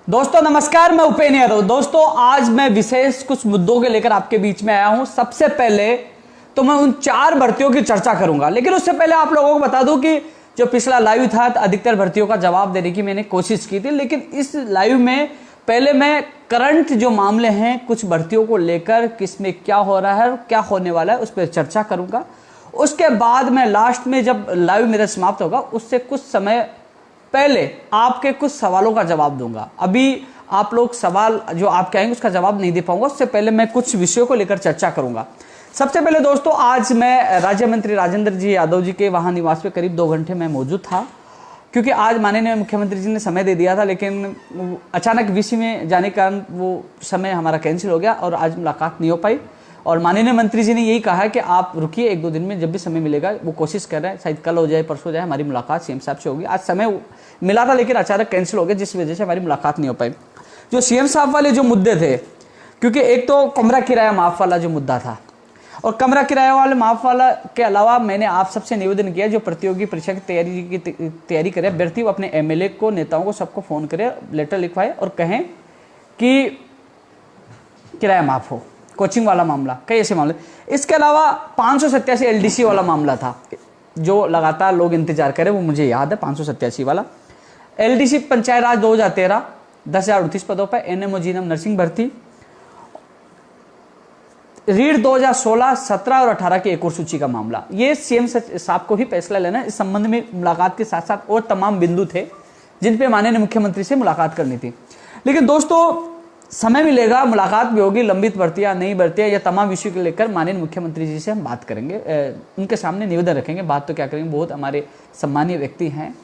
दोस्तों नमस्कार, मैं उपेन्द्र यादव। दोस्तों आज मैं विशेष कुछ मुद्दों के लेकर आपके बीच में आया हूं। सबसे पहले तो मैं उन 4 भर्तियों की चर्चा करूंगा, लेकिन उससे पहले आप लोगों को बता दूं कि जो पिछला लाइव था तो अधिकतर भर्तियों का जवाब देने की मैंने कोशिश की थी, लेकिन इस लाइव में पहले मैं करंट जो मामले हैं कुछ भर्तियों को लेकर, किसमें क्या हो रहा है और क्या होने वाला है, उस पर चर्चा करूंगा। उसके बाद मैं लास्ट में जब लाइव मेरा समाप्त होगा उससे कुछ समय पहले आपके कुछ सवालों का जवाब दूंगा। अभी आप लोग सवाल जो आप कहेंगे उसका जवाब नहीं दे पाऊंगा, उससे पहले मैं कुछ विषयों को लेकर चर्चा करूंगा। सबसे पहले दोस्तों, आज मैं राज्य मंत्री राजेंद्र जी यादव जी के वहां निवास पे करीब 2 घंटे मैं मौजूद था, क्योंकि आज माननीय मुख्यमंत्री जी ने समय दे दिया था, लेकिन अचानक वीसी में जाने के कारण वो समय हमारा कैंसिल हो गया और आज मुलाकात नहीं हो पाई। और माननीय मंत्री जी ने यही कहा है कि आप रुकिए, 1-2 दिन में जब भी समय मिलेगा वो कोशिश कर रहे हैं, शायद कल हो जाए परसों हो जाए, हमारी मुलाकात सीएम साहब से होगी। आज समय मिला था लेकिन अचानक कैंसिल हो गया, जिस वजह से हमारी मुलाकात नहीं हो पाई। जो सीएम साहब वाले जो मुद्दे थे, क्योंकि एक तो कमरा किराया माफ वाला जो मुद्दा था, और कमरा किराया वाले माफ वाला के अलावा मैंने आप सबसे निवेदन किया जो प्रतियोगी परीक्षा की तैयारी करे अभ्यर्थी वो अपने एमएलए को, नेताओं को, सबको फोन करे, लेटर लिखवाए और कहें कि किराया माफ हो। कोचिंग वाला मामला, कई ऐसे मामले। इसके अलावा 587 एलडीसी वाला मामला था जो लगातार लोग इंतजार करें, वो मुझे याद है। 587 वाला एलडीसी पंचायत राज 2013 10,038 पदों पर एनएमओ जीएनएम नर्सिंग भर्ती, रीड 2016, 17 और 18 की एक और सूची का मामला। ये सीएम साहब को ही फैसला लेना, इस संबंध में मुलाकात के साथ साथ और तमाम बिंदु थे जिन पे माननीय मुख्यमंत्री से मुलाकात करनी थी। लेकिन दोस्तों समय मिलेगा, मुलाकात भी होगी, लंबित भर्तियां, नई भर्तियां, या तमाम विषयों को लेकर माननीय मुख्यमंत्री जी से हम बात करेंगे, उनके सामने निवेदन रखेंगे। बात तो क्या करेंगे, बहुत हमारे सम्मानीय व्यक्ति हैं,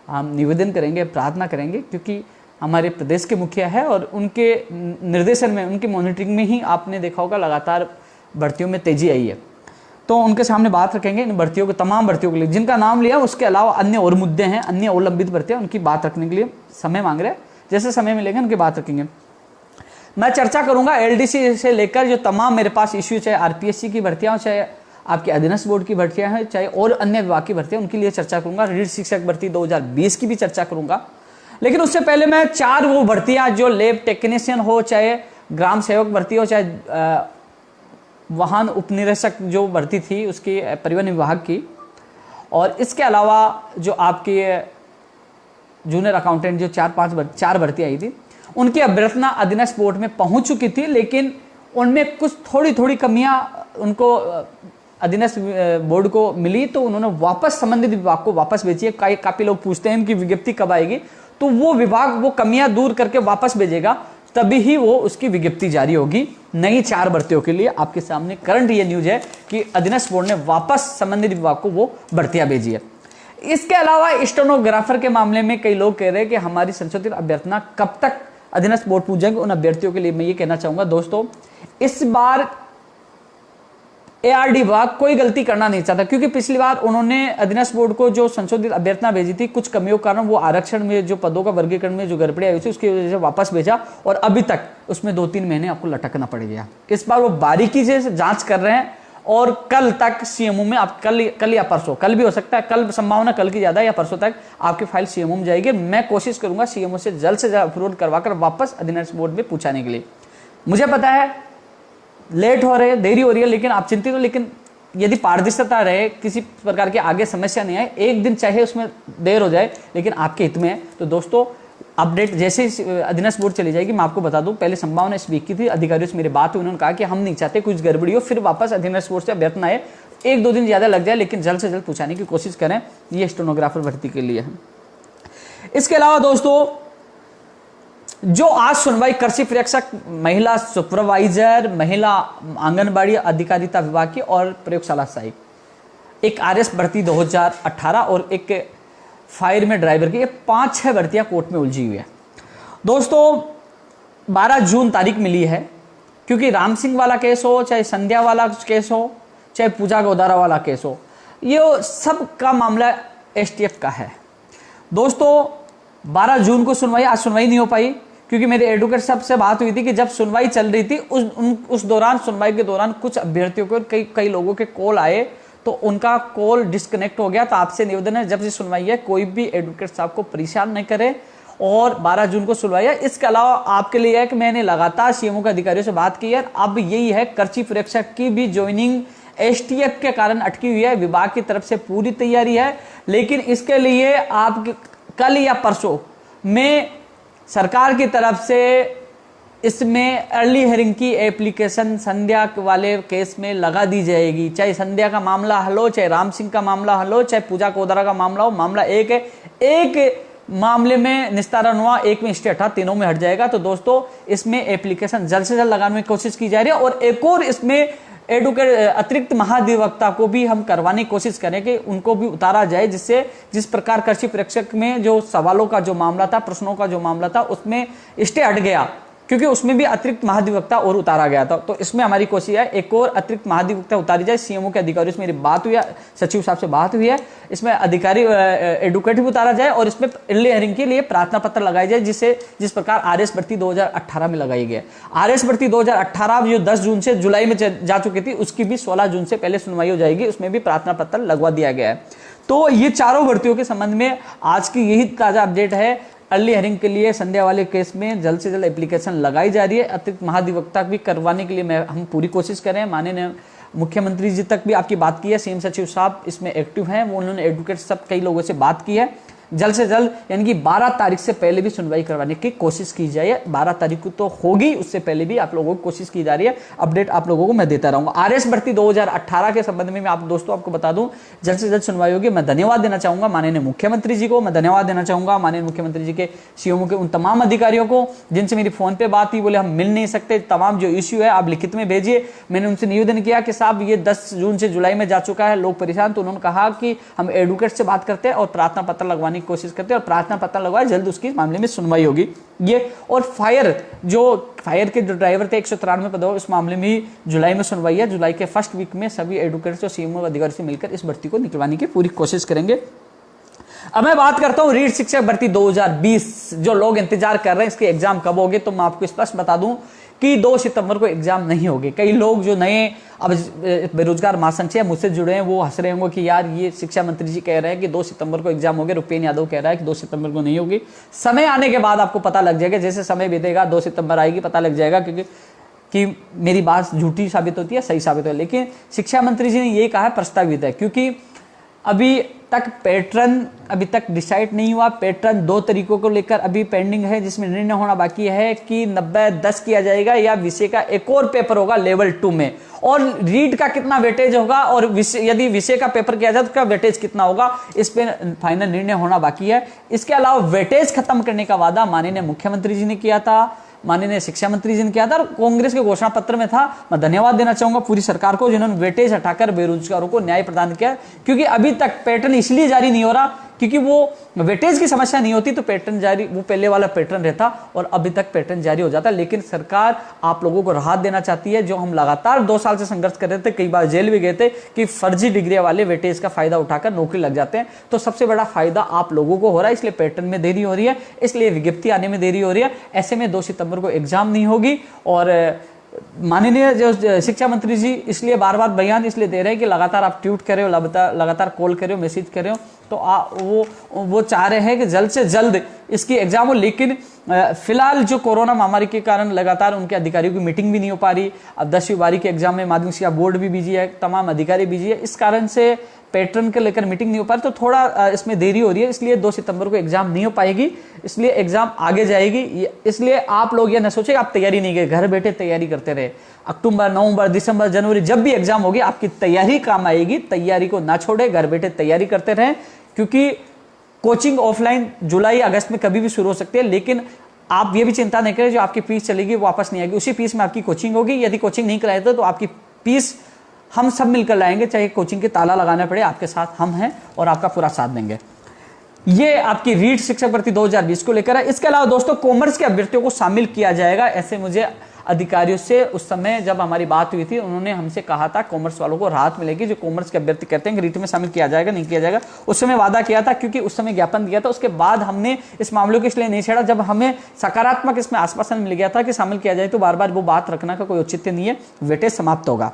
हम निवेदन करेंगे, प्रार्थना करेंगे, क्योंकि हमारे प्रदेश के मुखिया है और उनके निर्देशन में, उनकी मॉनिटरिंग में ही आपने देखा होगा लगातार भर्तियों में तेजी आई है। तो उनके सामने बात रखेंगे इन भर्तियों को, तमाम भर्तियों के लिए जिनका नाम लिया, उसके अलावा अन्य और मुद्दे हैं, अन्य और लंबित भर्तियां, उनकी बात रखने के लिए समय मांग रहे हैं। जैसे समय मिलेगा उनकी बात रखेंगे। मैं चर्चा करूंगा एलडीसी से लेकर जो तमाम मेरे पास इश्यू, चाहे आरपीएससी की भर्तियां, चाहे आपके अधीनस्थ बोर्ड की भर्तियां हैं, चाहे और अन्य विभाग की भर्तियां, उनके लिए चर्चा करूंगा। रीड शिक्षक भर्ती 2020 की भी चर्चा करूंगा। लेकिन उससे पहले मैं 4 वो भर्तियां जो लैब टेक्नीशियन हो, चाहे ग्राम सेवक भर्ती हो, चाहे वाहन उपनिरीक्षक जो भर्ती थी उसकी परिवहन विभाग की, और इसके अलावा जो आपकी जूनियर अकाउंटेंट जो 4 भर्ती आई थी, उनकी अभ्यर्थना अधीनस्थ बोर्ड में पहुंच चुकी थी, लेकिन उनमें कुछ थोड़ी कमियां उनको अधीनस्थ बोर्ड को मिली, तो उन्होंने वापस संबंधित विभाग को वापस भेजी है। काफी लोग पूछते हैं इनकी विज्ञप्ति कब आएगी, तो वो विभाग वो कमियां दूर करके वापस भेजेगा, तभी ही वो उसकी विज्ञप्ति जारी होगी नई 4 भर्तियों के लिए। आपके सामने करंट ये न्यूज है कि अधीनस्थ बोर्ड ने वापस संबंधित विभाग को वो भर्तियां भेजी है। इसके अलावा स्टेनोग्राफर के मामले में कई लोग कह रहे हैं कि हमारी संशोधित अभ्यर्थना कब तक अधीनस्थ बोर्ड पूछ जाएंगे। उन अभ्यर्थियों के लिए मैं ये कहना चाहूंगा दोस्तों, इस बार एआरडी विभाग कोई गलती करना नहीं चाहता, क्योंकि पिछली बार उन्होंने अधीनस्थ बोर्ड को जो संशोधित अभ्यर्थना भेजी थी, कुछ कमियों के कारण वो आरक्षण में जो पदों का वर्गीकरण में जो गड़बड़ी आई थी उसकी वजह से वापस भेजा, और अभी तक उसमें 2-3 महीने आपको लटकना पड़ गया। इस बार वो बारीकी से जांच कर रहे हैं और कल तक सीएमओ में, आप कल या परसों, कल भी हो सकता है, कल संभावना कल की ज्यादा, या परसों तक आपकी फाइल सीएमओ में जाएगी। मैं कोशिश करूंगा सीएमओ से जल्द अप्रूवल करवाकर वापस अधीनस्थ बोर्ड में पूछाने के लिए। मुझे पता है लेट हो रहे हैं, देरी हो रही है, लेकिन आप चिंतित हो, लेकिन यदि पारदर्शिता रहे, किसी प्रकार की आगे समस्या नहीं आए, एक दिन चाहे उसमें देर हो जाए, लेकिन आपके हित में है। तो दोस्तों अपडेट जैसे ही अधीनस्थ बोर्ड चली जाएगी मैं आपको बता दूं। पहले संभावना इस वीक की थी, अधिकारियों से मेरी बात हुई, उन्होंने कहा कि हम नहीं चाहते कुछ गड़बड़ी हो, फिर वापस अधीनस्थ बोर्ड से अभ्यर्थना आए, 1-2 दिन ज्यादा लग जाए, लेकिन जल्द से जल्द पूछाने की कोशिश करें। ये स्टेनोग्राफर भर्ती के लिए है। इसके अलावा दोस्तों जो आज सुनवाई कृषि प्रेक्षक, महिला सुपरवाइजर, महिला आंगनबाड़ी अधिकारिता विभाग की और प्रयोगशाला सहायक, एक आरएस भर्ती 2018 और एक फायर में ड्राइवर की, ये 5-6 भर्तियां कोर्ट में उलझी हुई है। दोस्तों 12 जून तारीख मिली है, क्योंकि राम सिंह वाला केस हो, चाहे संध्या वाला केस हो, चाहे पूजा गोदारा वाला केस हो, ये सब का मामला एसटीएफ का है। दोस्तों 12 जून को सुनवाई, आज सुनवाई नहीं हो पाई, क्योंकि मेरे एडवोकेट साहब से बात हुई थी कि जब सुनवाई चल रही थी उस दौरान, सुनवाई के दौरान कुछ अभ्यर्थियों को कई लोगों के कॉल आए, तो उनका कॉल डिस्कनेक्ट हो गया। तो आपसे निवेदन है, जब से सुनवाई है कोई भी एडवोकेट साहब को परेशान नहीं करे और 12 जून को सुनवाई है। इसके अलावा आपके लिए है कि मैंने लगातार सीएमओ के अधिकारियों से बात की है, अब यही है कर्ची प्रेक्षक की भी ज्वाइनिंग एसटीएफ के कारण अटकी हुई है। विभाग की तरफ से पूरी तैयारी है, लेकिन इसके लिए आप कल या परसों में सरकार की तरफ से इसमें अर्ली हियरिंग की एप्लीकेशन संध्या वाले केस में लगा दी जाएगी। चाहे संध्या का मामला हल हो, चाहे राम सिंह का मामला हल हो, चाहे पूजा कोदरा का मामला हो, मामला एक है। एक मामले में निस्तारण हुआ, एक में स्टे हटा, तीनों में हट जाएगा। तो दोस्तों इसमें एप्लीकेशन जल्द से जल्द लगाने की कोशिश की जा रही है। और एक और इसमें एडवोकेट अतिरिक्त महाधिवक्ता को भी हम करवाने की कोशिश करें कि उनको भी उतारा जाए, जिससे जिस प्रकार कृषि प्रेक्षक में जो सवालों का जो मामला था, प्रश्नों का जो मामला था, उसमें स्टे हट गया, क्योंकि उसमें भी अतिरिक्त महाधिवक्ता और उतारा गया था। तो इसमें हमारी कोशिश है एक और अतिरिक्त महाधिवक्ता उतारी जाए। सीएमओ के अधिकारियों से मेरी बात हुई है, सचिव साहब से बात हुई है, इसमें अधिकारी एडवोकेट भी उतारा जाए और इसमें अर्ली हियरिंग के लिए प्रार्थना पत्र लगाया जाए, जिस प्रकार आरएस भर्ती 2018 में लगाई गई। आरएस भर्ती 2018 जो 10 जून से जुलाई में जा चुकी थी, उसकी भी 16 जून से पहले सुनवाई हो जाएगी, उसमें भी प्रार्थना पत्र लगवा दिया गया है। तो ये चारों भर्तियों के संबंध में आज की यही ताजा अपडेट है। अर्ली हियरिंग के लिए संध्या वाले केस में जल्द से जल्द एप्लीकेशन लगाई जा रही है। अतिरिक्त महाधिवक्ता भी करवाने के लिए हम पूरी कोशिश कर रहे हैं। माननीय मुख्यमंत्री जी तक भी आपकी बात की है, सीएम सचिव साहब इसमें एक्टिव हैं, वो उन्होंने एडवोकेट सब कई लोगों से बात की है। जल्द से जल्द यानी कि 12 तारीख से पहले भी सुनवाई करवाने की कोशिश की जाए। 12 तारीख को तो होगी, उससे पहले भी आप लोगों को कोशिश की जा रही है। अपडेट आप लोगों को मैं देता रहूंगा। आरएस भर्ती 2018 के संबंध में मैं आपको बता दूं, जल्द से जल्द सुनवाई होगी। मैं धन्यवाद देना चाहूंगा माननीय मुख्यमंत्री जी को, मैं धन्यवाद देना चाहूंगा माननीय मुख्यमंत्री जी के सीएमओ के उन तमाम अधिकारियों को जिनसे मेरी फोन पे बात हुई, बोले हम मिल नहीं सकते, तमाम जो इश्यू है आप लिखित में भेजिए। मैंने उनसे निवेदन किया कि साहब ये 10 जून से जुलाई में जा चुका है, लोग परेशान, तो उन्होंने कहा कि हम एडवोकेट से बात करते हैं और प्रार्थना पत्र लगवाने की कोशिश करते हैं और प्रार्थना पत्र लगवाए, जल्द उसकी मामले में सुनवाई होगी। ये और फायर के जो ड्राइवर थे 193 पदों, इस मामले में जुलाई में सुनवाई है। जुलाई के फर्स्ट वीक में सभी एडवोकेट्स और सीएमओ अधिकारी से मिलकर इस भर्ती को निकलवाने की पूरी कोशिश करेंगे। अब मैं बात करता हूं रीट शिक्षक भर्ती 2020, जो लोग इंतजार कर रहे हैं इसके एग्जाम कब होंगे, तो मैं आपको स्पष्ट बता दूं कि 2 सितंबर को एग्जाम नहीं होंगे। कई लोग जो नए अब बेरोजगार महासंघ से मुझसे जुड़े हैं वो हंस रहे होंगे कि यार ये शिक्षा मंत्री जी कह रहे हैं कि 2 सितंबर को एग्जाम होंगे, रुपेन यादव कह रहा है कि 2 सितंबर को नहीं होगी। समय आने के बाद आपको पता लग जाएगा, जैसे समय बीतेगा 2 सितंबर आएगी पता लग जाएगा, क्योंकि कि मेरी बात झूठी साबित होती है, सही साबित होती है। लेकिन शिक्षा मंत्री जी ने ये कहा है प्रस्तावित है, क्योंकि अभी तक पैटर्न अभी तक डिसाइड नहीं हुआ। पैटर्न 2 तरीकों को लेकर अभी पेंडिंग है, जिसमें निर्णय होना बाकी है कि 90-10 किया जाएगा या विषय का एक और पेपर होगा लेवल 2 में, और रीड का कितना वेटेज होगा और यदि विषय का पेपर किया जाए तो उसका वेटेज कितना होगा, इस पे फाइनल निर्णय होना बाकी है। इसके अलावा वेटेज खत्म करने का वादा माननीय मुख्यमंत्री जी ने किया था, माननीय शिक्षा मंत्री जी ने किया था और कांग्रेस के घोषणा पत्र में था। मैं धन्यवाद देना चाहूंगा पूरी सरकार को जिन्होंने वेटेज हटाकर बेरोजगारों को न्याय प्रदान किया, क्योंकि अभी तक पैटर्न इसलिए जारी नहीं हो रहा क्योंकि वो वेटेज की समस्या नहीं होती तो पैटर्न जारी, वो पहले वाला पैटर्न रहता और अभी तक पैटर्न जारी हो जाता। लेकिन सरकार आप लोगों को राहत देना चाहती है, जो हम लगातार 2 साल से संघर्ष कर रहे थे, कई बार जेल भी गए थे कि फर्जी डिग्री वाले वेटेज का फायदा उठाकर नौकरी लग जाते हैं। तो सबसे बड़ा फायदा आप लोगों को हो रहा है, इसलिए पैटर्न में देरी हो रही है, इसलिए विज्ञप्ति आने में देरी हो रही है। ऐसे में 2 सितंबर को एग्जाम नहीं होगी। और माननीय जो शिक्षा मंत्री जी इसलिए बार बार बयान इसलिए दे रहे हैं कि लगातार आप ट्वीट कर रहे हो, लगातार कॉल कर रहे हो, मैसेज कर रहे हो, तो वो चाह रहे हैं कि जल्द से जल्द इसकी एग्जाम हो। लेकिन फिलहाल जो कोरोना महामारी के कारण लगातार उनके अधिकारियों की मीटिंग भी नहीं हो पा रही। अब 10वीं 12वीं के एग्जाम में माध्यमिक शिक्षा बोर्ड भी बिजी है, तमाम अधिकारी बिजी है, इस कारण से पैटर्न के लेकर मीटिंग नहीं हो पा रही, तो थोड़ा इसमें देरी हो रही है। इसलिए 2 सितंबर को एग्जाम नहीं हो पाएगी, इसलिए एग्जाम आगे जाएगी। इसलिए आप लोग ये न सोचे आप तैयारी नहीं करें, घर बैठे तैयारी करते रहे। अक्टूबर, नवंबर, दिसंबर, जनवरी जब भी एग्जाम होगी आपकी तैयारी काम आएगी। तैयारी को ना छोड़े, घर बैठे तैयारी करते रहें, क्योंकि कोचिंग ऑफलाइन जुलाई अगस्त में कभी भी शुरू हो सकती है। लेकिन आप ये भी चिंता नहीं करें, जो आपकी फीस चलेगी वो वापस नहीं आएगी, उसी फीस में आपकी कोचिंग होगी। यदि कोचिंग नहीं कराए तो आपकी फीस हम सब मिलकर लाएंगे, चाहे कोचिंग के ताला लगाना पड़े, आपके साथ हम हैं और आपका पूरा साथ देंगे। ये आपकी रीट शिक्षक भर्ती 2020 को लेकर है। इसके अलावा दोस्तों कॉमर्स के अभ्यर्थियों को शामिल किया जाएगा, ऐसे मुझे अधिकारियों से उस समय जब हमारी बात हुई थी उन्होंने हमसे कहा था कॉमर्स वालों को राहत मिलेगी। जो कॉमर्स के अभ्यर्थी कहते हैं कि रीट में शामिल किया जाएगा, नहीं किया जाएगा, उस समय वादा किया था, क्योंकि उस समय ज्ञापन दिया था। उसके बाद हमने इस मामले को इसलिए नहीं छेड़ा, जब हमें सकारात्मक इसमें आश्वासन मिल गया था कि शामिल किया जाए, तो बार बार वो बात रखना का कोई औचित्य नहीं है, वेटेज समाप्त होगा।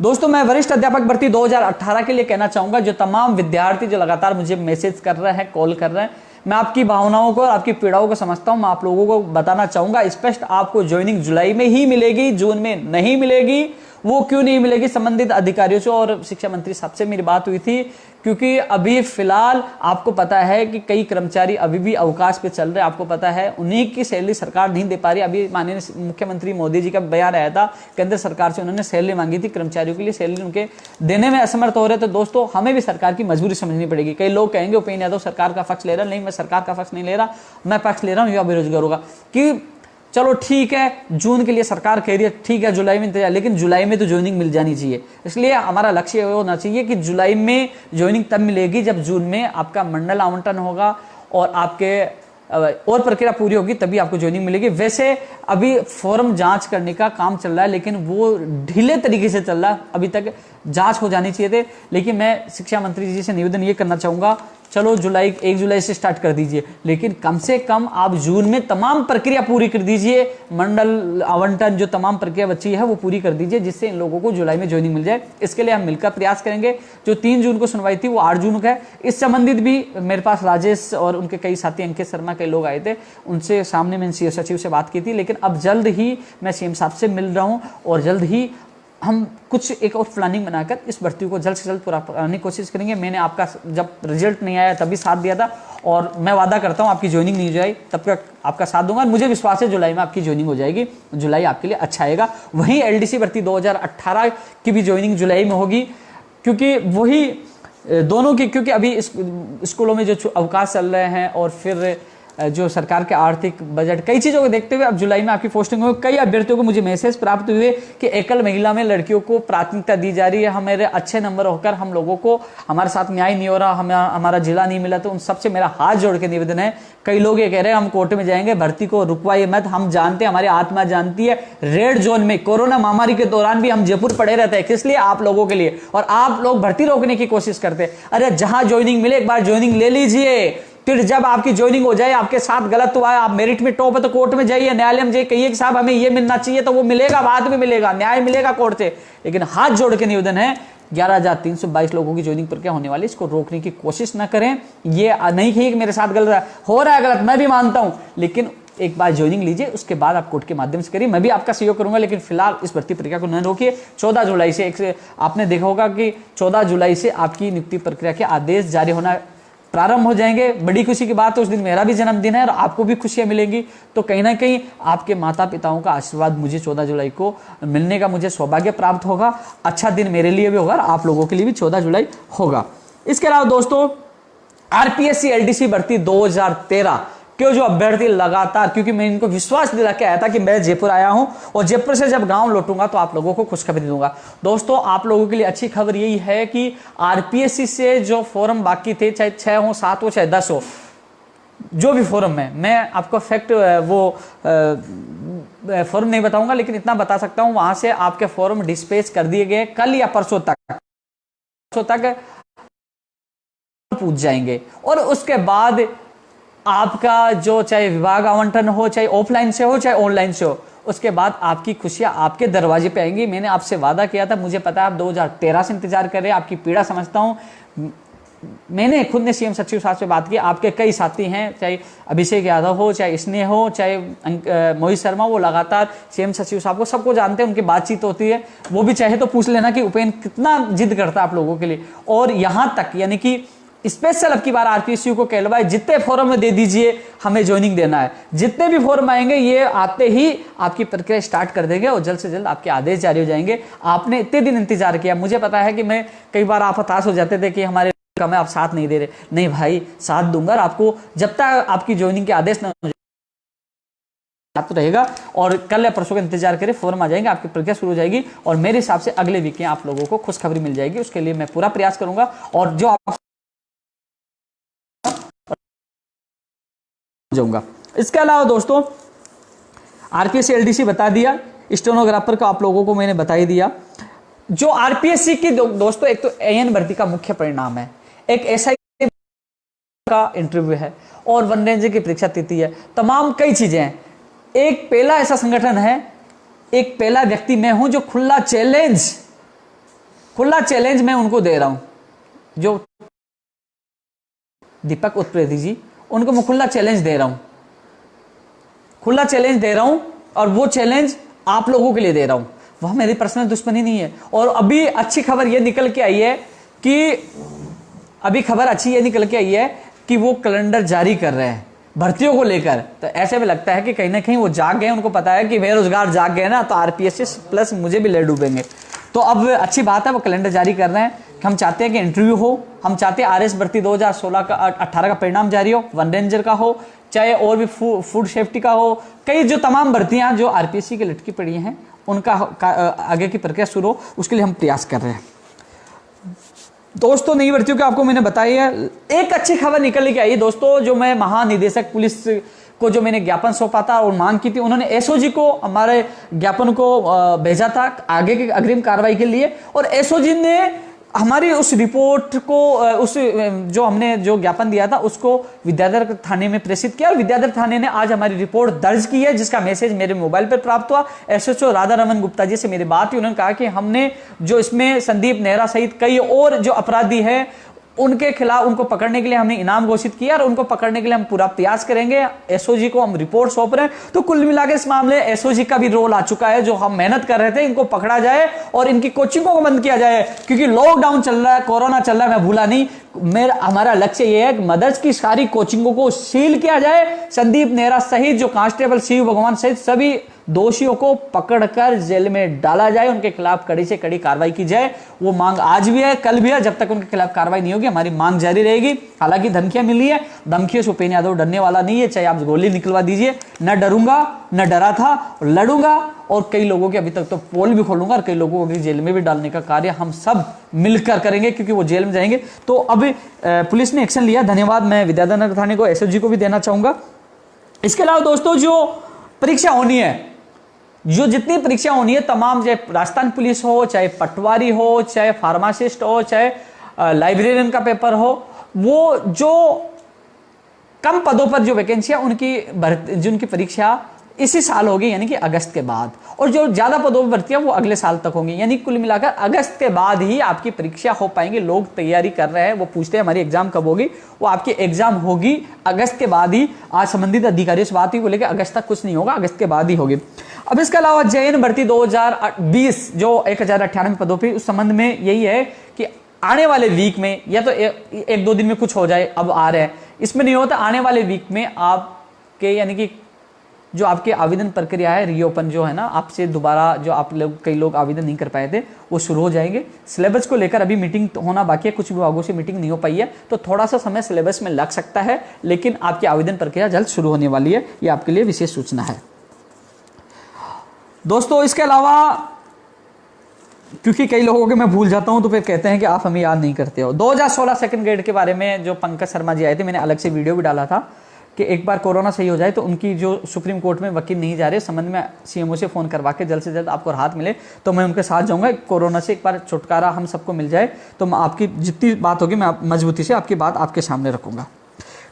दोस्तों मैं वरिष्ठ अध्यापक भर्ती 2018 के लिए कहना चाहूंगा, जो तमाम विद्यार्थी जो लगातार मुझे मैसेज कर रहे हैं, कॉल कर रहे हैं, मैं आपकी भावनाओं को और आपकी पीड़ाओं को समझता हूं। मैं आप लोगों को बताना चाहूंगा स्पष्ट, आपको ज्वाइनिंग जुलाई में ही मिलेगी, जून में नहीं मिलेगी। वो क्यों नहीं मिलेगी? संबंधित अधिकारियों से और शिक्षा मंत्री साहब से मेरी बात हुई थी, क्योंकि अभी फिलहाल आपको पता है कि कई कर्मचारी अभी भी अवकाश पे चल रहे हैं। आपको पता है उन्हीं की सैलरी सरकार नहीं दे पा रही। अभी माननीय मुख्यमंत्री मोदी जी का बयान आया था, केंद्र सरकार से उन्होंने सैलरी मांगी थी, कर्मचारियों के लिए सैलरी उनके देने में असमर्थ हो रहे। तो दोस्तों हमें भी सरकार की मजबूरी समझनी पड़ेगी। कई लोग कहेंगे उपेंद्र यादव सरकार का पक्ष ले रहा, नहीं मैं सरकार का पक्ष नहीं ले रहा, मैं पक्ष ले रहा हूं युवा बेरोजगारों का, कि चलो ठीक है जून के लिए सरकार कह रही है, ठीक है जुलाई में इंतजार, लेकिन जुलाई में तो ज्वाइनिंग मिल जानी चाहिए। इसलिए हमारा लक्ष्य होना चाहिए कि जुलाई में ज्वाइनिंग तब मिलेगी जब जून में आपका मंडल आवंटन होगा और आपके और प्रक्रिया पूरी होगी, तभी आपको ज्वाइनिंग मिलेगी। वैसे अभी फॉर्म जांच करने का काम चल रहा है, लेकिन वो ढीले तरीके से चल रहा है, अभी तक जांच हो जानी चाहिए थे। लेकिन मैं शिक्षा मंत्री जी से निवेदन ये करना चाहूंगा, चलो 1 जुलाई से स्टार्ट कर दीजिए, लेकिन कम से कम आप जून में तमाम प्रक्रिया पूरी कर दीजिए। मंडल आवंटन जो तमाम प्रक्रिया बची है वो पूरी कर दीजिए, जिससे इन लोगों को जुलाई में ज्वाइनिंग मिल जाए। इसके लिए हम मिलकर प्रयास करेंगे। जो 3 जून को सुनवाई थी वो 8 जून को है। इस संबंधित भी मेरे पास राजेश और उनके कई साथी अंकित शर्मा के लोग आए थे, उनसे सामने मैंने सीएम सचिव से बात की थी। लेकिन अब जल्द ही मैं सीएम साहब से मिल रहा हूँ और जल्द ही हम कुछ एक और प्लानिंग बनाकर इस भर्ती को जल्द से जल्द पूरा करने की कोशिश करेंगे। मैंने आपका जब रिजल्ट नहीं आया तभी साथ दिया था और मैं वादा करता हूं आपकी ज्वाइनिंग नहीं हो जाए तब तक आपका साथ दूंगा। मुझे विश्वास है जुलाई में आपकी ज्वाइनिंग हो जाएगी, जुलाई आपके लिए अच्छा आएगा। वहीं एलडीसी भर्ती 2018 की भी ज्वाइनिंग जुलाई में होगी, क्योंकि वही दोनों की, क्योंकि अभी स्कूलों में जो अवकाश चल रहे हैं और फिर जो सरकार के आर्थिक बजट कई चीजों को देखते हुए अब जुलाई में आपकी पोस्टिंग हुई। कई अभ्यर्थियों को मुझे मैसेज प्राप्त हुए कि एकल महिला में लड़कियों को प्राथमिकता दी जा रही है, हमारे अच्छे नंबर होकर हम लोगों को हमारे साथ न्याय नहीं हो रहा, हमारा जिला नहीं मिला। तो उन सबसे मेरा हाथ जोड़ के निवेदन है, कई लोग ये कह रहे हैं हम कोर्ट में जाएंगे, भर्ती को रुकवाइए मत, हम जानते हैं, हमारी आत्मा जानती है, रेड जोन में कोरोना महामारी के दौरान भी हम जयपुर पड़े रहते हैं, किस लिए? आप लोगों के लिए। और आप लोग भर्ती रोकने की कोशिश करते हैं। अरे जहां ज्वाइनिंग मिले एक बार ज्वाइनिंग ले लीजिए, फिर जब आपकी ज्वाइनिंग हो जाए, आपके साथ गलत हुआ है, आप मेरिट में टॉप है तो कोर्ट में जाइए, न्यायालय में जाइए, कहिए कि साहब हमें ये मिलना चाहिए, तो वो मिलेगा, बाद में मिलेगा, न्याय मिलेगा कोर्ट से। लेकिन हाथ जोड़ के निवेदन है 11,322 लोगों की ज्वाइनिंग प्रक्रिया होने वाली, इसको रोकने की कोशिश ना करें। ये नहीं कि मेरे साथ गलत हो रहा है, गलत मैं भी मानता हूं, लेकिन एक बार ज्वाइनिंग लीजिए, उसके बाद आप कोर्ट के माध्यम से करिए। मैं भी आपका सहयोग करूंगा, लेकिन फिलहाल इस भर्ती प्रक्रिया को न रोकिए। 14 जुलाई से आपने देखा होगा कि 14 जुलाई से आपकी नियुक्ति प्रक्रिया के आदेश जारी होना प्रारंभ हो जाएंगे। बड़ी खुशी की बात है, उस दिन मेरा भी जन्मदिन है और आपको भी खुशियां मिलेंगी। तो कहीं ना कहीं आपके माता पिताओं का आशीर्वाद मुझे 14 जुलाई को मिलने का मुझे सौभाग्य प्राप्त होगा। अच्छा दिन मेरे लिए भी होगा और आप लोगों के लिए भी 14 जुलाई होगा। इसके अलावा दोस्तों आरपीएससी एलडीसी भर्ती 2013 क्यों जो अभ्यर्थी लगातार, क्योंकि मैं इनको विश्वास दिला के आया था कि मैं जयपुर आया हूं और जयपुर से जब गांव लौटूंगा तो आप लोगों को खुशखबरी दूंगा। दोस्तों आप लोगों के लिए अच्छी खबर यही है कि आरपीएससी से जो फॉर्म बाकी थे, चाहे 6 हो, 7 हो, चाहे 10 हो, जो भी फॉर्म है, मैं आपको फैक्ट फॉर्म नहीं बताऊंगा, लेकिन इतना बता सकता हूं वहां से आपके फॉर्म डिस्पैच कर दिए गए कल या परसों तक पूछ जाएंगे। और उसके बाद आपका जो चाहे विभाग आवंटन हो, चाहे ऑफलाइन से हो, चाहे ऑनलाइन से हो, उसके बाद आपकी खुशियां आपके दरवाजे पे आएंगी। मैंने आपसे वादा किया था, मुझे पता है आप 2013 से इंतजार कर रहे हैं, आपकी पीड़ा समझता हूं। मैंने खुद ने सीएम सचिव साहब से बात की, आपके कई साथी हैं, चाहे अभिषेक यादव हो, चाहे स्नेह हो, चाहे मोहित शर्मा, वो लगातार सीएम सचिव साहब को सबको जानते हैं, उनकी बातचीत होती है। वो भी चाहे तो पूछ लेना कि उपेंद्र कितना जिद करता है आप लोगों के लिए। और यहां तक यानी कि स्पेशल अब की बार आरपीएसयू को कहलवाए, जितने फॉर्म में दे दीजिए, हमें ज्वाइनिंग देना है। जितने भी फॉर्म आएंगे ये आते ही आपकी प्रक्रिया स्टार्ट कर देंगे और जल्द से जल्द आपके आदेश जारी हो जाएंगे। आपने इतने दिन इंतजार किया, मुझे पता है कि मैं कई बार आप हताश हो जाते थे कि हमारे कम है, आप साथ नहीं दे रहे। नहीं भाई, साथ दूंगा आपको जब तक आपकी ज्वाइनिंग के आदेश न तो रहेगा। और कल या परसों का इंतजार करें, फॉर्म आ जाएंगे, आपकी प्रक्रिया शुरू हो जाएगी और मेरे हिसाब से अगले वीक में आप लोगों को खुशखबरी मिल जाएगी। उसके लिए मैं पूरा प्रयास करूंगा और जो आप जाऊंगा। इसके अलावा दोस्तों आरपीएससी एलडीसी बता दिया, स्टेनोग्राफर का आप लोगों को मैंने बता ही दिया। जो आरपीएससी की दोस्तों एक तो एएन भर्ती का मुख्य परिणाम है, एक एसआई का इंटरव्यू है और वन रेंजर की परीक्षा तिथि है, तमाम कई चीजें हैं। एक पहला ऐसा संगठन है, एक पहला व्यक्ति मैं हूं जो खुला चैलेंज मैं उनको दे रहा हूं, जो दीपक उत्प्रेती जी उनको मैं खुला चैलेंज दे रहा हूं, खुला चैलेंज दे रहा हूं, और वो चैलेंज आप लोगों के लिए दे रहा हूं। वह मेरी पर्सनल दुश्मनी नहीं है। और अभी अच्छी खबर यह निकल के आई है कि अभी खबर अच्छी ये निकल के आई है कि वो कैलेंडर जारी कर रहे हैं भर्तियों को लेकर। तो ऐसे में लगता है कि कहीं ना कहीं वो जाग गए, उनको पता है कि बेरोजगार जाग गए ना, तो आरपीएस प्लस मुझे भी ले डूबेंगे। तो अब अच्छी बात है, वो कैलेंडर जारी कर रहे हैं। हम चाहते हैं कि इंटरव्यू हो, हम चाहते हैं आरएस भर्ती 2016 का 18 का परिणाम जारी हो, वन रेंजर का हो, चाहे और भी फूड सेफ्टी का हो, कई जो तमाम भर्तियां जो आरपीएससी की लटकी पड़ी हैं उनका आगे की प्रक्रिया शुरू हो, उसके लिए हम प्रयास कर रहे हैं। दोस्तों नई भर्तियों की आपको मैंने बताई है। एक अच्छी खबर निकल के आई दोस्तों, जो मैं महानिदेशक पुलिस को जो मैंने ज्ञापन सौंपा था और मांग की थी, उन्होंने एसओजी को हमारे ज्ञापन को भेजा था आगे की अग्रिम कार्रवाई के लिए, और एसओजी ने हमारी उस रिपोर्ट को उस जो हमने जो ज्ञापन दिया था उसको विद्याधर थाने में प्रेषित किया, और विद्याधर थाने ने आज हमारी रिपोर्ट दर्ज की है, जिसका मैसेज मेरे मोबाइल पर प्राप्त हुआ। एसएचओ राधा रमन गुप्ता जी से मेरी बात हुई, उन्होंने कहा कि हमने जो इसमें संदीप नेहरा सहित कई और जो अपराधी हैं उनके खिलाफ, उनको पकड़ने के लिए हमने इनाम घोषित किया, और उनको पकड़ने के लिए हम पूरा प्रयास करेंगे। एसओजी को हम रिपोर्ट सौंप रहे हैं। तो कुल मिलाकर इस मामले एसओजी का भी रोल आ चुका है, जो हम मेहनत कर रहे थे, इनको पकड़ा जाए और इनकी कोचिंगों को बंद किया जाए, क्योंकि लॉकडाउन चल रहा है, कोरोना चल रहा है, मैं भूला नहीं। हमारा लक्ष्य यह है कि मदर्स की सारी कोचिंगों को सील किया जाए, संदीप नेहरा सहित जो कांस्टेबल शिव भगवान सहित सभी दोषियों को पकड़कर जेल में डाला जाए, उनके खिलाफ कड़ी से कड़ी कार्रवाई की जाए। वो मांग आज भी है, कल भी है, जब तक उनके खिलाफ कार्रवाई नहीं होगी हमारी मांग जारी रहेगी। हालांकि धमकियां मिली है, धमकियों से उपेन्द्र यादव डरने वाला नहीं है, चाहे आप गोली निकलवा दीजिए, न डरूंगा, न डरा था, लड़ूंगा, और कई लोगों के अभी तक तो पोल भी खोलूंगा, और कई लोगों को जेल में भी डालने का कार्य हम सब मिलकर करेंगे, क्योंकि वो जेल में जाएंगे। तो अब पुलिस ने एक्शन लिया, धन्यवाद मैं विद्याधर थाने को, एसएसजी को भी देना चाहूंगा। इसके अलावा दोस्तों जो परीक्षा होनी है, जो जितनी परीक्षा होनी है तमाम, चाहे राजस्थान पुलिस हो, चाहे पटवारी हो, चाहे फार्मासिस्ट हो, चाहे लाइब्रेरियन का पेपर हो, वो जो कम पदों पर जो वैकेंसियां उनकी जिनकी परीक्षा इसी साल होगी, यानी कि अगस्त के बाद, और जो ज्यादा पदों पर भर्तियां वो अगले साल तक होंगी, यानी कुल मिलाकर अगस्त के बाद ही आपकी परीक्षा हो पाएंगे। लोग तैयारी कर रहे हैं, वो पूछते हैं हमारी एग्जाम कब होगी, वो आपकी एग्जाम होगी अगस्त के बाद ही। आज संबंधित अधिकारियों से बात हुई, बोले कि अगस्त तक कुछ नहीं होगा, अगस्त के बाद ही होगी। अब इसके अलावा जैन भर्ती 2020 जो 1098 पदों पर, उस संबंध में यही है कि आने वाले वीक में, या तो एक दो दिन में कुछ हो जाए, अब आ रहे हैं, इसमें नहीं होता, आने वाले वीक में आपके यानी कि जो आपके आवेदन प्रक्रिया है, रीओपन जो है ना, आपसे दोबारा जो आप लोग कई लोग आवेदन नहीं कर पाए थे, वो शुरू हो जाएंगे। सिलेबस को लेकर अभी मीटिंग होना बाकी है, कुछ विभागों से मीटिंग नहीं हो पाई है, तो थोड़ा सा समय सिलेबस में लग सकता है, लेकिन आपकी आवेदन प्रक्रिया जल्द शुरू होने वाली है, ये आपके लिए विशेष सूचना है दोस्तों। इसके अलावा क्योंकि कई लोगों के मैं भूल जाता हूं, तो फिर कहते हैं कि आप हमें याद नहीं करते हो। 2016 सेकंड ग्रेड के बारे में जो पंकज शर्मा जी आए थे, मैंने अलग से वीडियो भी डाला था कि एक बार कोरोना सही हो जाए तो उनकी जो सुप्रीम कोर्ट में वकील नहीं जा रहे, संबंध में सीएमओ से फोन करवा के जल्द से जल्द आपको राहत मिले, तो मैं उनके साथ जाऊंगा। कोरोना से एक बार छुटकारा हम सबको मिल जाए, तो मैं आपकी जितनी बात होगी मैं मजबूती से आपकी बात आपके सामने रखूंगा।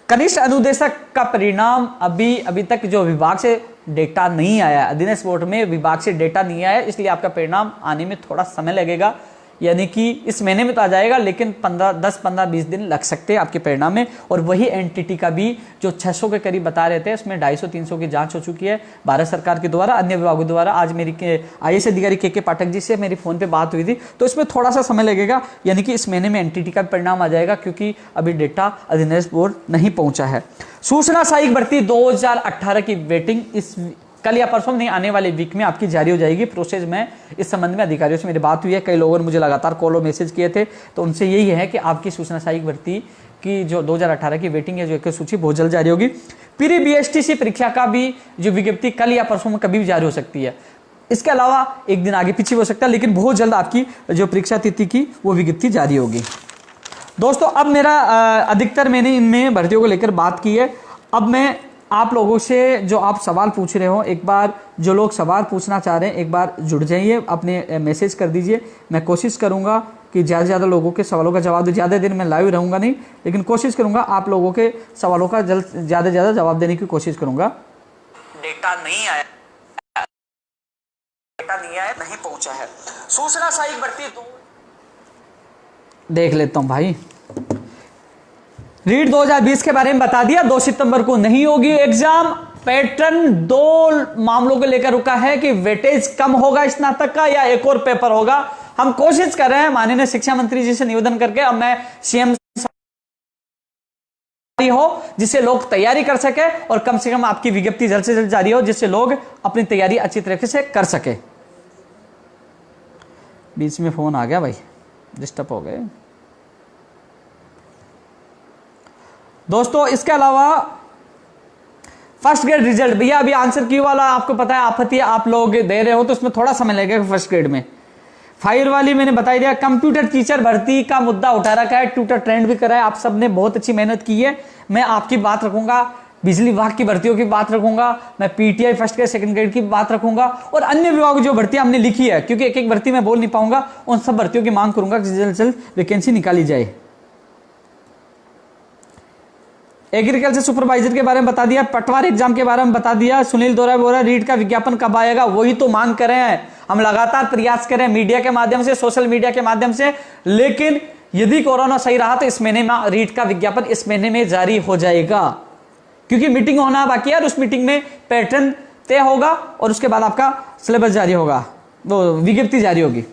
कनिष्ठ अनुदेशक का परिणाम अभी तक जो विभाग से डेटा नहीं आया, अधीनस्थ बोर्ड में विभाग से डेटा नहीं आया, इसलिए आपका परिणाम आने में थोड़ा समय लगेगा, यानी कि इस महीने में तो आ जाएगा, लेकिन 10-15-20 दिन लग सकते हैं आपके परिणाम में। और वही एनटीटी का भी जो 600 के करीब बता रहे थे, उसमें 250-300 की जांच हो चुकी है भारत सरकार के द्वारा, अन्य विभागों द्वारा। आज मेरी आईएएस अधिकारी के पाठक जी से मेरी फोन पे बात हुई थी, तो इसमें थोड़ा सा समय लगेगा, यानी कि इस महीने में एनटीटी का परिणाम आ जाएगा, क्योंकि अभी डेटा अधीनस्थ बोर्ड नहीं पहुंचा है। सूचना सहायक भर्ती 2018 की वेटिंग इस कल या परसों नहीं, आने वाले वीक में आपकी जारी हो जाएगी प्रोसेस में। इस संबंध में अधिकारियों से मेरी बात हुई है, कई लोगों ने मुझे लगातार कॉल और मैसेज किए थे, तो उनसे यही है कि आपकी सूचना सहायक भर्ती की जो 2018 की वेटिंग है, जो एक सूची बहुत जल्द जारी होगी। प्री बीएसटीसी परीक्षा का भी जो विज्ञप्ति कल या परसों में कभी भी जारी हो सकती है, इसके अलावा एक दिन आगे पीछे हो सकता है, लेकिन बहुत जल्द आपकी जो परीक्षा तिथि की वो विज्ञप्ति जारी होगी। दोस्तों अब मेरा अधिकतर मैंने इनमें भर्तियों को लेकर बात की है। अब मैं आप लोगों से जो आप सवाल पूछ रहे हो, एक बार जो लोग सवाल पूछना चाह रहे हैं एक बार जुड़ जाइए, अपने मैसेज कर दीजिए। मैं कोशिश करूंगा कि ज़्यादा से ज़्यादा लोगों के सवालों का जवाब दूं। ज़्यादा देर मैं लाइव रहूंगा नहीं, लेकिन कोशिश करूंगा आप लोगों के सवालों का ज़्यादा से ज़्यादा जवाब देने की कोशिश करूंगा। डेटा नहीं आया, नहीं पहुंचा है। सूचना सहायक भर्ती देख लेता हूं भाई, रीट 2020 के बारे में बता दिया, 2 सितंबर को नहीं होगी एग्जाम। पैटर्न 2 मामलों को लेकर रुका है कि वेटेज कम होगा स्नातक का या एक और पेपर होगा। हम कोशिश कर रहे हैं माननीय शिक्षा मंत्री जी से निवेदन करके, अब मैं सीएम हो जिससे लोग तैयारी कर सके और कम से कम आपकी विज्ञप्ति जल्द से जल्द जारी हो जिससे लोग अपनी तैयारी अच्छी तरीके से कर सके। बीच में फोन आ गया भाई, डिस्टर्ब हो गए दोस्तों। इसके अलावा फर्स्ट ग्रेड रिजल्ट, भैया अभी आंसर की वाला आपको पता है आपत्ति आप लोग दे रहे हो तो उसमें थोड़ा समय लगेगा फर्स्ट ग्रेड में। फायर वाली मैंने बता दिया। कंप्यूटर टीचर भर्ती का मुद्दा उठा रखा है, ट्विटर ट्रेंड भी करा है, आप सबने बहुत अच्छी मेहनत की है। मैं आपकी बात रखूंगा, बिजली विभाग की भर्तियों की बात रखूंगा, मैं PTI first grade second grade की बात रखूंगा और अन्य विभाग जो भर्तियां हमने लिखी है, क्योंकि एक एक भर्ती में बोल नहीं पाऊंगा, उन सब भर्तियों की मांग करूंगा कि जल्द से जल्द वैकेंसी निकाली जाए। एग्रीकल्चर सुपरवाइजर के बारे में बता दिया, पटवार एग्जाम के बारे में बता दिया। सुनील दोरा बोल रहा रीट का विज्ञापन कब आएगा, वही तो मांग कर रहे हैं। हम लगातार प्रयास करें मीडिया के माध्यम से, सोशल मीडिया के माध्यम से, लेकिन यदि कोरोना सही रहा तो इस महीने में रीट का विज्ञापन इस महीने में जारी हो जाएगा, क्योंकि मीटिंग होना बाकी है और उस मीटिंग में पैटर्न तय होगा और उसके बाद आपका सिलेबस जारी होगा, वो विज्ञप्ति जारी होगी।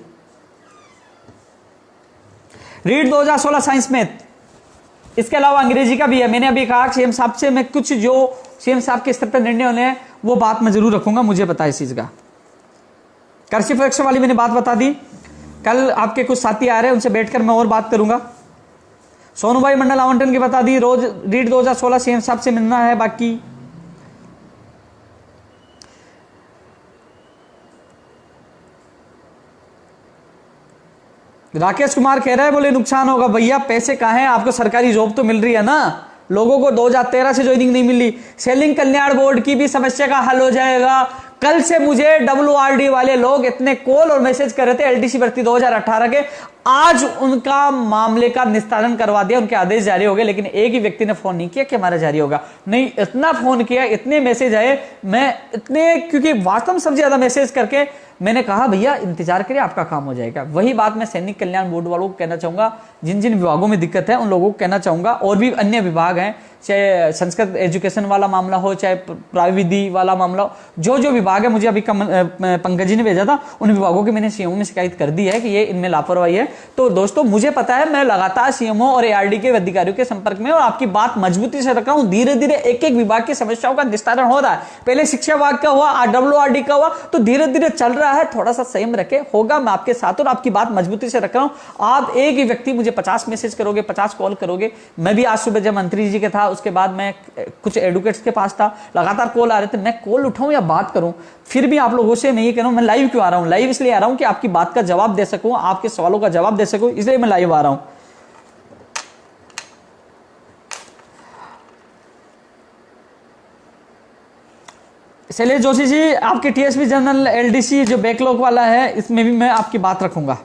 रीट 2016 साइंस मैथ, इसके अलावा अंग्रेजी का भी है। मैंने अभी कहा सीएम साहब से मैं कुछ जो सीएम साहब के स्तर पर निर्णय होने हैं वो बात मैं जरूर रखूंगा, मुझे पता है इस चीज का। कृषि परीक्षा वाली मैंने बात बता दी, कल आपके कुछ साथी आ रहे हैं उनसे बैठकर मैं और बात करूंगा। सोनू भाई मंडल आवंटन की बता दी, रोज रीट 2016 सीएम साहब से मिलना है बाकी। राकेश कुमार कह रहा है बोले नुकसान होगा, भैया पैसे कहाँ हैं, आपको सरकारी जॉब तो मिल रही है ना। लोगों को 2013 से ज्वाइनिंग नहीं मिली। सेलिंग कल्याण बोर्ड की भी समस्या का हल हो जाएगा। कल से मुझे WRD वाले लोग इतने कॉल और मैसेज कर रहे थे LDC भर्ती 2018 के, आज उनका मामले का निस्तारण करवा दिया, उनके आदेश जारी हो गए, लेकिन एक ही व्यक्ति ने फोन नहीं किया कि हमारा जारी होगा। नहीं, इतना फोन किया, इतने मैसेज आए, मैं इतने, क्योंकि वास्तव में सबसे ज्यादा मैसेज करके मैंने कहा भैया इंतजार करिए आपका काम हो जाएगा। वही बात मैं सैनिक कल्याण बोर्ड वालों को कहना चाहूंगा, जिन जिन विभागों में दिक्कत है उन लोगों को कहना चाहूंगा, और भी अन्य विभाग हैं, चाहे संस्कृत एजुकेशन वाला मामला हो, चाहे प्राविधि वाला मामला हो, जो जो विभाग है, मुझे अभी पंकज जी ने भेजा था, उन विभागों की मैंने सीएमओ में शिकायत कर दी है कि ये इनमें लापरवाही है। तो दोस्तों मुझे पता है, मैं लगातार सीएमओ और ARD के अधिकारियों के संपर्क में और आपकी बात मजबूती से रख रहा हूं। धीरे धीरे एक एक विभाग की समस्याओं का निस्तारण हो रहा है। पहले शिक्षा विभाग का हुआ, WRD का हुआ, तो धीरे धीरे चल रहा है। थोड़ा सा संयम रखे, होगा, मैं आपके साथ और आपकी बात मजबूती से रख रहा हूं। आप एक ही व्यक्ति मुझे 50 मैसेज करोगे, 50 कॉल करोगे। मैं भी आज सुबह जब मंत्री जी के था, उसके बाद मैं कुछ एडवोकेट्स के पास था, लगातार कॉल आ रहे थे, मैं कॉल उठाऊं या बात करूं, फिर भी आप लोगों से मैं ये कह रहा हूं, मैं लाइव क्यों आ रहा हूं? लाइव इसलिए आ रहा हूं कि आपकी बात का जवाब दे सकूं, आपके सवालों का जवाब दे सकूं, इसलिए मैं लाइव आ रहा हूं। शैलेश जोशी जी, आपके TSP जनरल LDC जो बैकलॉग वाला है, इसमें भी मैं आपकी बात रखूंगा।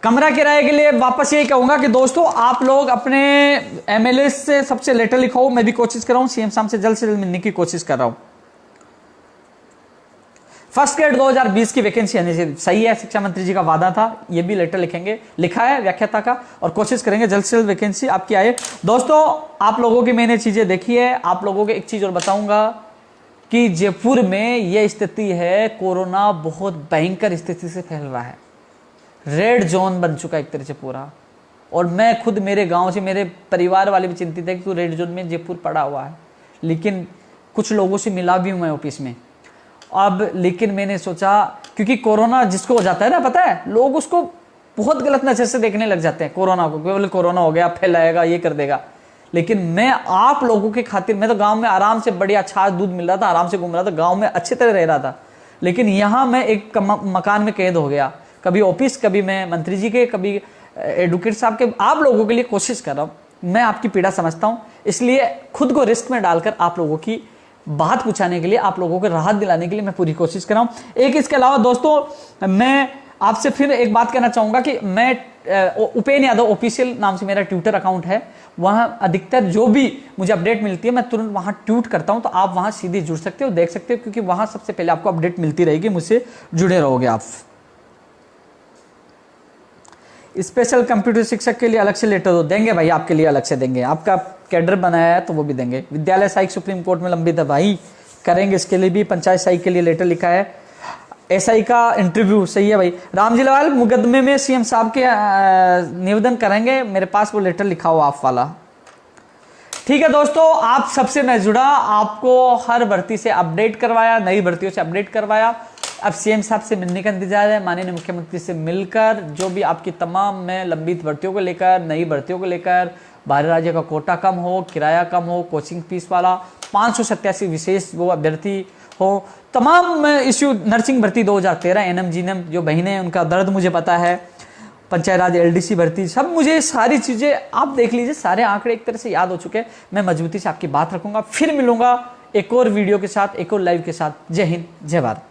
कमरा किराए के लिए वापस यही कहूंगा कि दोस्तों आप लोग अपने MLA से सबसे लेटर लिखवाओ। मैं भी कोशिश कर रहा हूं, सीएम साहब से जल्द मिलने की कोशिश कर रहा हूं। फर्स्ट ग्रेड 2020 की वैकेंसी आने से सही है, शिक्षा मंत्री जी का वादा था, ये भी लेटर लिखेंगे, लिखा है व्याख्याता का, और कोशिश करेंगे जल्द से जल्द वैकेंसी आपकी आए। दोस्तों आप लोगों की मैंने चीजें देखी है, आप लोगों को एक चीज और बताऊंगा कि जयपुर में यह स्थिति है, कोरोना बहुत भयंकर स्थिति से फैल रहा है, रेड जोन बन चुका है एक तरह से पूरा। और मैं खुद मेरे गांव से, मेरे परिवार वाले भी चिंतित है कि रेड जोन में जयपुर पड़ा हुआ है, लेकिन कुछ लोगों से मिला भी हूं मैं ऑफिस में अब। लेकिन मैंने सोचा, क्योंकि कोरोना जिसको हो जाता है ना, पता है लोग उसको बहुत गलत नजर से देखने लग जाते हैं, कोरोना को, केवल कोरोना हो गया, फैलाएगा, ये कर देगा। लेकिन मैं आप लोगों के खातिर, मैं तो गांव में आराम से बढ़िया छाछ दूध मिल रहा था, आराम से घूम रहा था, गांव में अच्छी तरह रह रहा था, लेकिन यहां मैं एक मकान में कैद हो गया, कभी ऑफिस, कभी मैं मंत्री जी के, कभी एडवोकेट साहब के। आप लोगों के लिए कोशिश कर रहा हूं, मैं आपकी पीड़ा समझता हूं, इसलिए खुद को रिस्क में डालकर आप लोगों की बात पूछाने के लिए, आप लोगों को राहत दिलाने के लिए मैं पूरी कोशिश कर रहा हूं। एक इसके अलावा दोस्तों मैं आपसे फिर एक बात कहना चाहूंगा कि मैं उपेन यादव ऑफिशियल नाम से मेरा ट्विटर अकाउंट है, वहां अधिकतर जो भी मुझे अपडेट मिलती है मैं तुरंत वहां ट्वीट करता हूं, तो आप वहां सीधे जुड़ सकते हो, देख सकते हो, क्योंकि वहां सबसे पहले आपको अपडेट मिलती रहेगी, मुझसे जुड़े रहोगे आप। स्पेशल कंप्यूटर शिक्षक के लिए अलग से लेटर दो, देंगे भाई, आपके लिए अलग से देंगे, आपका कैडर बनाया है तो वो भी देंगे। विद्यालय सहायक सुप्रीम कोर्ट में लंबित है भाई, करेंगे इसके लिए भी। पंचायत सहायक के लिए लेटर लिखा है। एसआई का इंटरव्यू, सही है भाई। रामजीलाल मुकदमे में सीएम साहब के निवेदन करेंगे, मेरे पास वो लेटर लिखा हो आप वाला। ठीक है दोस्तों, आप सबसे मैं जुड़ा, आपको हर भर्ती से अपडेट करवाया, नई भर्तियों से अपडेट करवाया। अब सीएम साहब से मिलने का इंतजार है, माननीय मुख्यमंत्री से मिलकर जो भी आपकी तमाम में लंबित भर्तियों को लेकर, नई भर्तियों को लेकर, बाहरी राज्य का कोटा कम हो, किराया कम हो, कोचिंग फीस वाला 587 विशेष वो अभ्यर्थी हो, तमाम इश्यू, नर्सिंग भर्ती 2013, एनएम जीएनएम जो बहनें हैं उनका दर्द मुझे पता है, पंचायत राज एलडीसी भर्ती, सब मुझे सारी चीजें आप देख लीजिए, सारे आंकड़े एक तरह से याद हो चुके हैं। मैं मजबूती से आपकी बात रखूंगा। फिर मिलूंगा एक और वीडियो के साथ, एक और लाइव के साथ। जय हिंद, जय भारत।